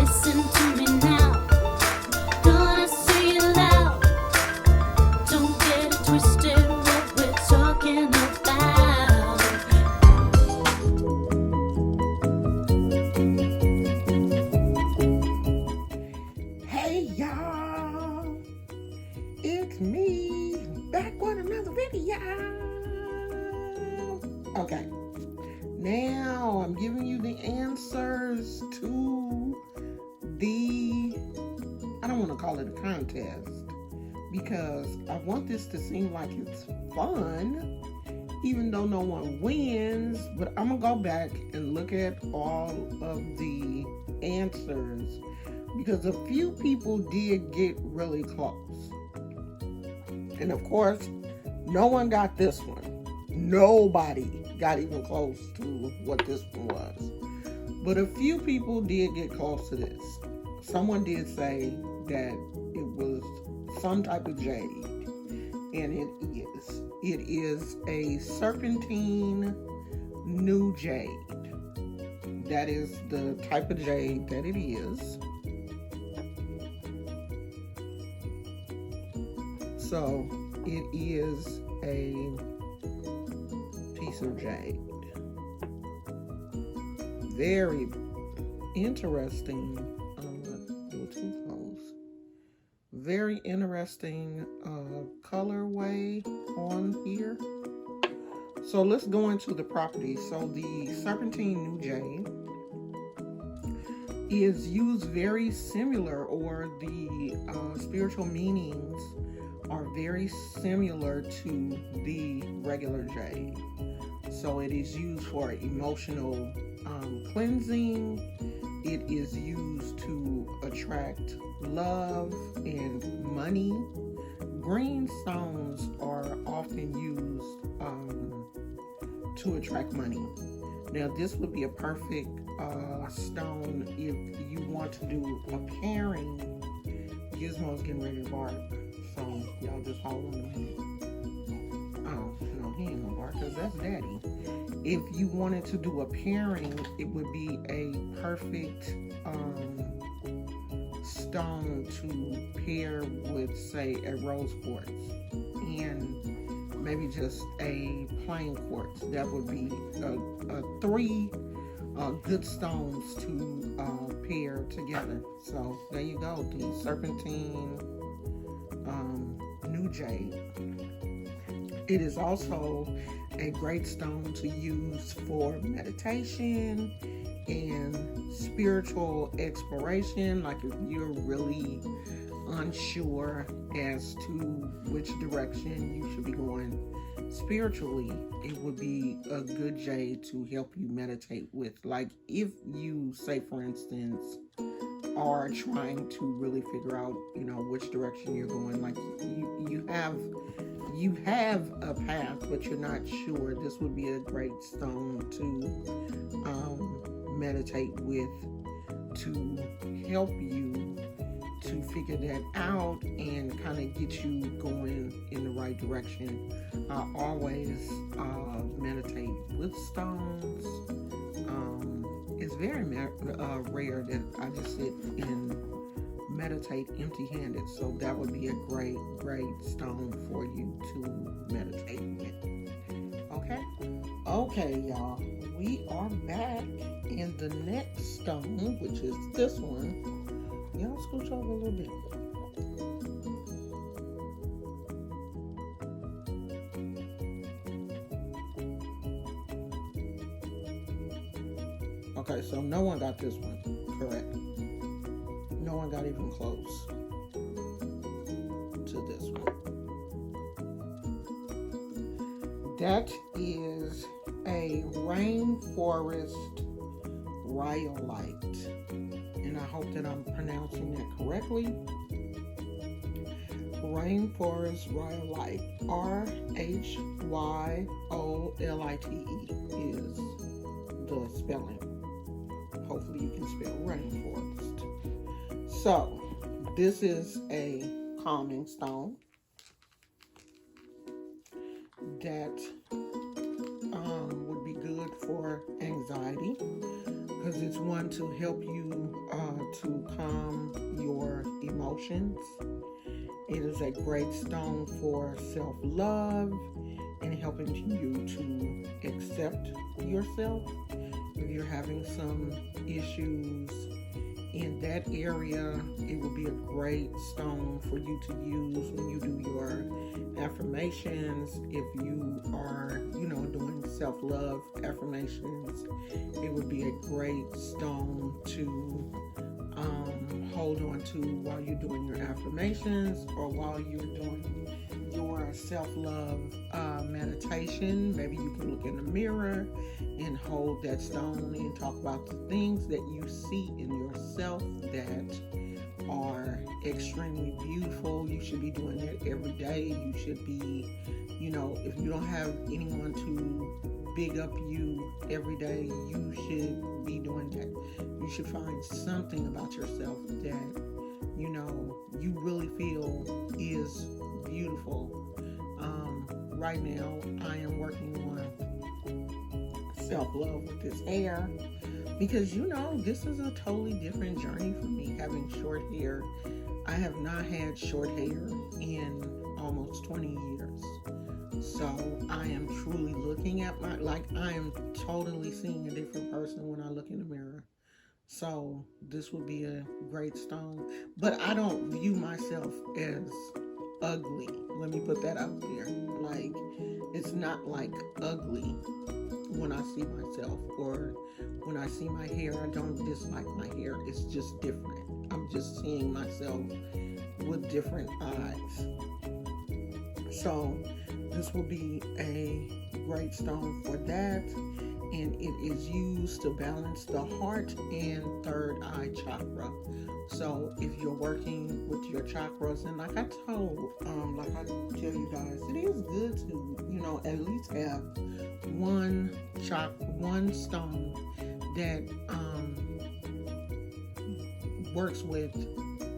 Listen to me now. Gonna say it loud. Don't get it twisted what we're talking about. Hey y'all, it's me back with another video. Okay, now I'm giving you the answers to I don't want to call it a contest because I want this to seem like it's fun, even though no one wins. But I'm gonna go back and look at all of the answers because a few people did get really close. And of course, no one got this one. Nobody got even close to what this one was. But a few people did get close to this. Someone did say that it was some type of jade. And it is. It is a serpentine new jade. That is the type of jade that it is. So it is a piece of jade. Very interesting. I don't want to do it too close. Very interesting colorway on here. So let's go into the properties. So the serpentine new jade is used very similar, or the spiritual meanings are very similar to the regular jade. So it is used for emotional cleansing. It is used to attract love and money. Green stones are often used to attract money. Now this would be a perfect stone if you want to do a pairing. Gizmo's getting ready to bark, so y'all just hold on a minute. Oh, no, he ain't gonna bark because that's daddy. If you wanted to do a pairing, it would be a perfect stone to pair with, say, a rose quartz and maybe just a plain quartz. That would be three good stones to pair together. So there you go, the serpentine new jade. It is also a great stone to use for meditation and spiritual exploration. Like if you're really unsure as to which direction you should be going spiritually, it would be a good jade to help you meditate with. Like if you, say for instance, are trying to really figure out, which direction you're going. Like you have a path, but you're not sure. This would be a great stone to meditate with, to help you to figure that out and kind of get you going in the right direction. I always meditate with stones. It's very rare that I just sit and meditate empty-handed, so that would be a great stone for you to meditate with. Okay y'all, we are back, and the next stone, which is this one, y'all scooch over a little bit. Okay, so no one got this one correct. No one got even close to this one. That is a rainforest rhyolite. And I hope that I'm pronouncing that correctly. Rainforest rhyolite. R-H-Y-O-L-I-T-E is the spelling. Hopefully you can spell rainforest. So, this is a calming stone that would be good for anxiety, because it's one to help you to calm your emotions. It is a great stone for self-love and helping you to accept yourself. If you're having some issues in that area, it will be a great stone for you to use when you do your affirmations. If you are, doing self-love affirmations, it would be a great stone to hold on to while you're doing your affirmations or while you're doing your self-love meditation. Maybe you can look in the mirror and hold that stone and talk about the things that you see in yourself that are extremely beautiful. You should be doing that every day. You should be, if you don't have anyone to big up you every day, you should be doing that. You should find something about yourself that, you really feel is beautiful. Right now, I am working on self-love with this hair because, this is a totally different journey for me, having short hair. I have not had short hair in almost 20 years. So I am truly looking at I am totally seeing a different person when I look in the mirror. So this would be a great stone. But I don't view myself as ugly. Let me put that out there. It's not ugly when I see myself, or when I see my hair. I don't dislike my hair. It's just different. I'm just seeing myself with different eyes. So this will be a great stone for that. And it is used to balance the heart and third eye chakra. So if you're working with your chakras, and like I tell you guys, it is good to, at least have one stone that works with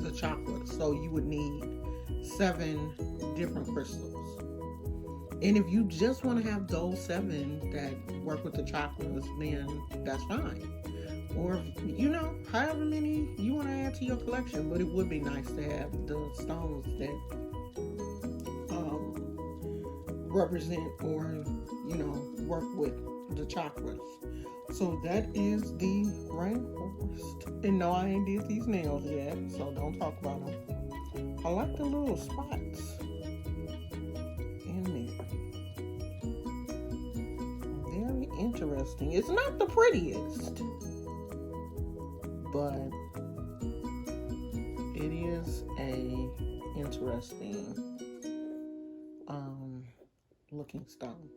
the chakras. So you would need 7 different crystals. And if you just want to have those 7 that work with the chakras, then that's fine. Or, however many you want to add to your collection. But it would be nice to have the stones that represent or, work with the chakras. So that is the rainforest. And no, I ain't did these nails yet, so don't talk about them. I like the little spots in there. Very interesting. It's not the prettiest, but it is a interesting looking stone.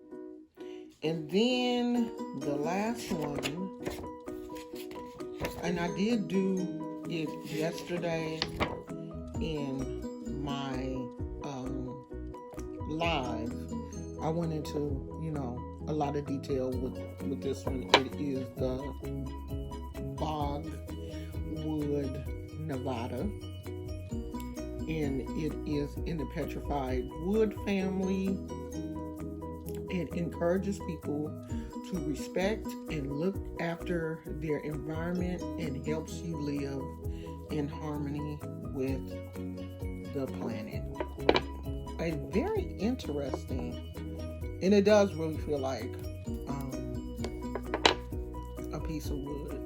And then the last one, and I did do it yesterday in my live. I went into, a lot of detail with this one. It is the bogwood Nevada, and it is in the petrified wood family. It encourages people to respect and look after their environment and helps you live in harmony with the planet. A very interesting, and it does really feel like a piece of wood.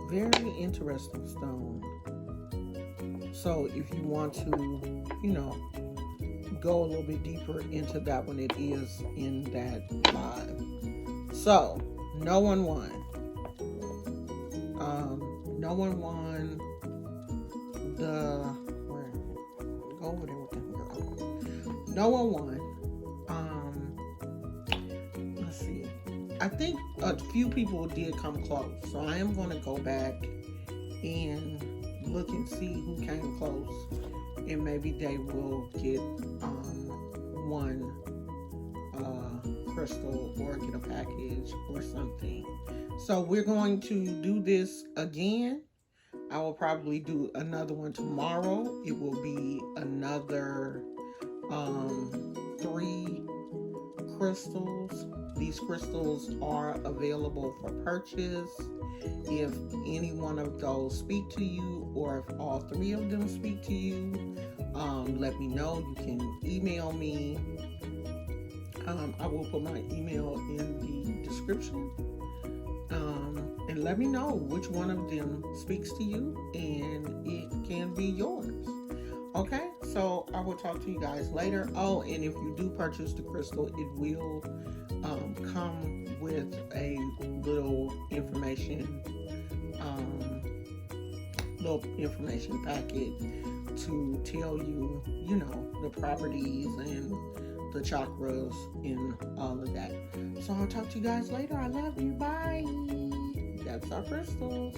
Very interesting stone. So if you want to, go a little bit deeper into that one, it is in that live. So no one won. No one won go over there with them girl. No one won. Let's see. I think a few people did come close. So I am going to go back and look and see who came close. And maybe they will get one crystal or get a package or something. So we're going to do this again. I will probably do another one tomorrow. It will be another 3 crystals These crystals are available for purchase. If any one of those speak to you, or if all three of them speak to you, let me know. You can email me. I will put my email in the description. And let me know which one of them speaks to you, and it can be yours. Okay, so I will talk to you guys later. Oh, and if you do purchase the crystal, it will come with a little information packet to tell you, the properties and the chakras and all of that. So I'll talk to you guys later. I love you. Bye. That's our crystals.